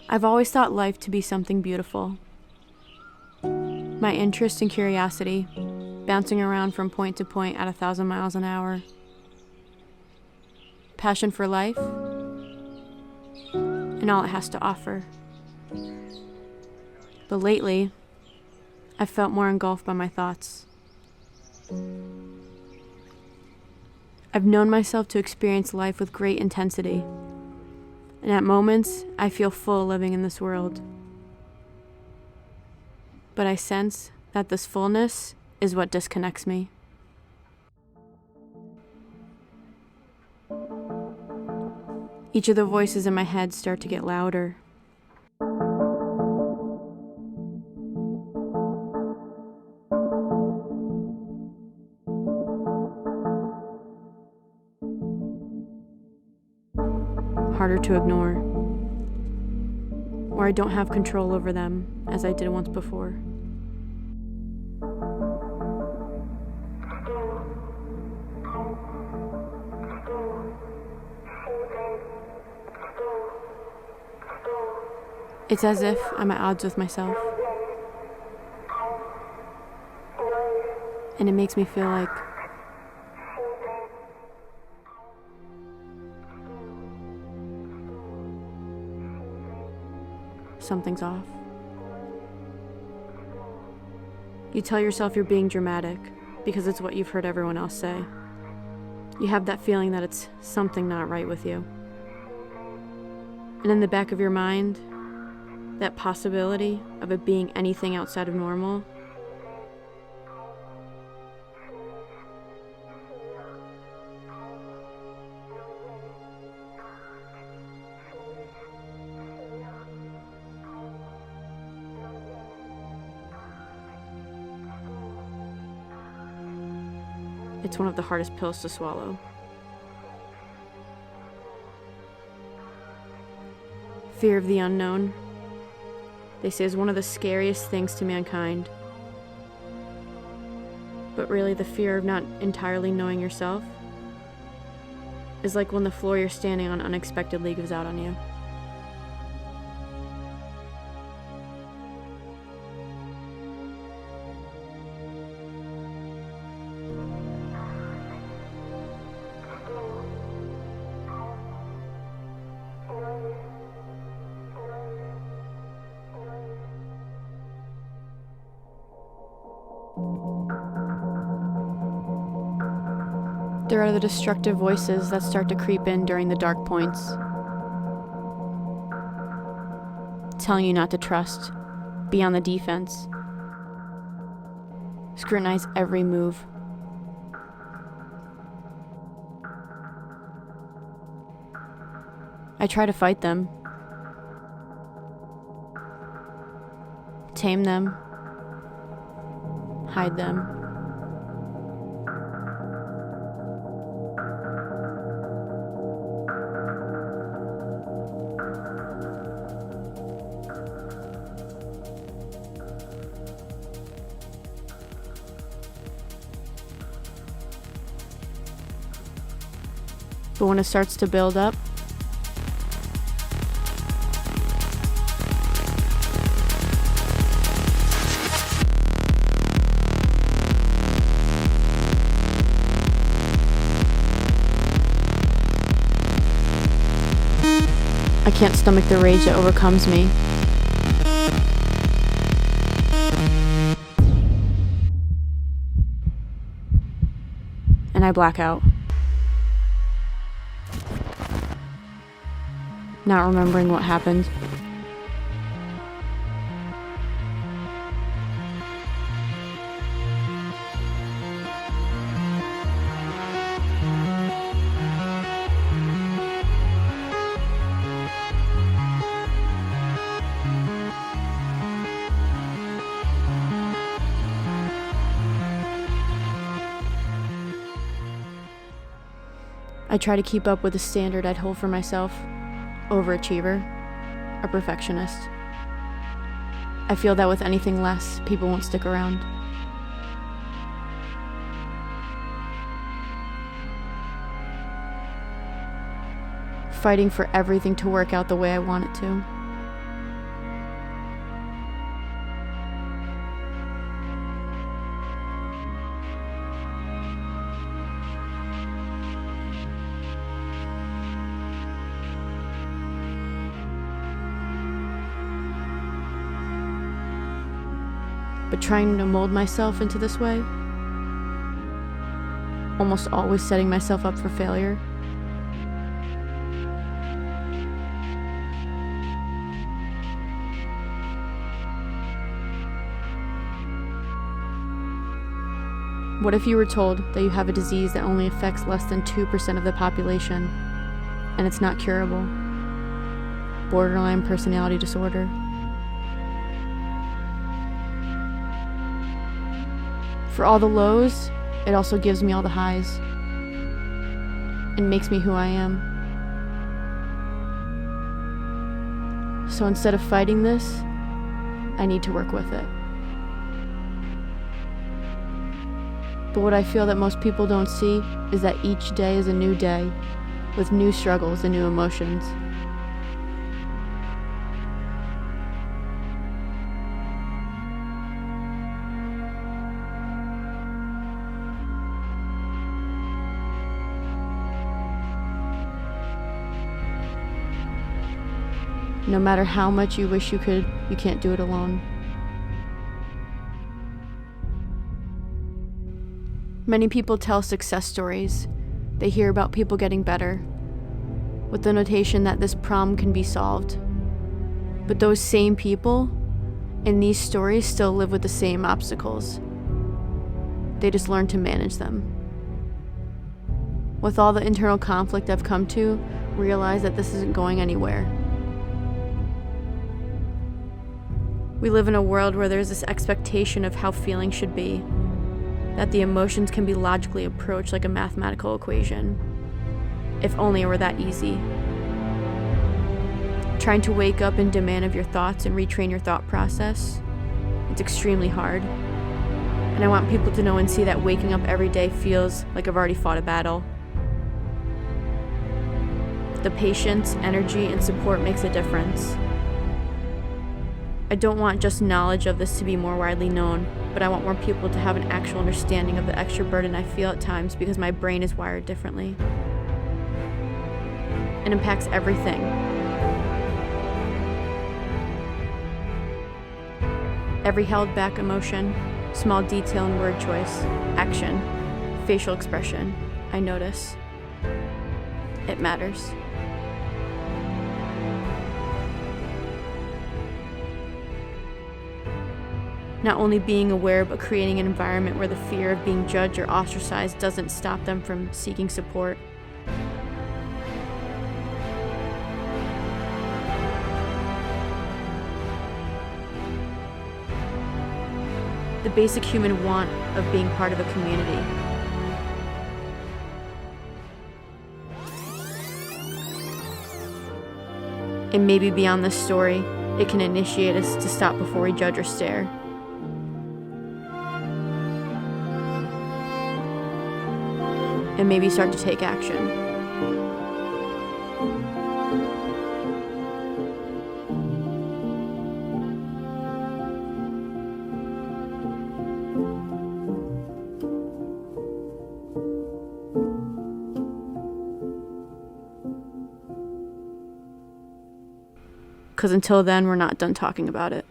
I've always thought life to be something beautiful. My interest and curiosity, bouncing around from point to point at 1,000 miles an hour. Passion for life, and all it has to offer. But lately, I've felt more engulfed by my thoughts. I've known myself to experience life with great intensity, and at moments, I feel full living in this world. But I sense that this fullness is what disconnects me. Each of the voices in my head start to get louder. Harder to ignore, or I don't have control over them as I did once before. It's as if I'm at odds with myself, and it makes me feel like something's off. You tell yourself you're being dramatic because it's what you've heard everyone else say. You have that feeling that it's something not right with you. And in the back of your mind, that possibility of it being anything outside of normal it's one of the hardest pills to swallow. Fear of the unknown, they say, is one of the scariest things to mankind. But really, the fear of not entirely knowing yourself is like when the floor you're standing on unexpectedly gives out on you. There are the destructive voices that start to creep in during the dark points, telling you not to trust, be on the defense, scrutinize every move. I try to fight them, tame them, hide them. But when it starts to build up, I can't stomach the rage that overcomes me. And I black out. Not remembering what happened. I try to keep up with the standard I'd hold for myself. Overachiever, a perfectionist. I feel that with anything less, people won't stick around. Fighting for everything to work out the way I want it to. but trying to mold myself into this way, almost always setting myself up for failure. What if you were told that you have a disease that only affects less than 2% of the population, and it's not curable? Borderline personality disorder. For all the lows, it also gives me all the highs and makes me who I am. So instead of fighting this, I need to work with it. But what I feel that most people don't see is that each day is a new day, with new struggles and new emotions. No matter how much you wish you could, you can't do it alone. Many people tell success stories. They hear about people getting better, with the notation that this problem can be solved. But those same people in these stories still live with the same obstacles. They just learn to manage them. With all the internal conflict I've come to realize that this isn't going anywhere. We live in a world where there's this expectation of how feelings should be, that the emotions can be logically approached like a mathematical equation. If only it were that easy. Trying to wake up in demand of your thoughts and retrain your thought process, it's extremely hard. And I want people to know and see that waking up every day feels like I've already fought a battle. The patience, energy, and support makes a difference. I don't want just knowledge of this to be more widely known, but I want more people to have an actual understanding of the extra burden I feel at times because my brain is wired differently. It impacts everything. Every held back emotion, small detail in word choice, action, facial expression, I notice. It matters. Not only being aware, but creating an environment where the fear of being judged or ostracized doesn't stop them from seeking support. The basic human want of being part of a community. And maybe beyond this story, it can initiate us to stop before we judge or stare. And maybe start to take action. Because until then, we're not done talking about it.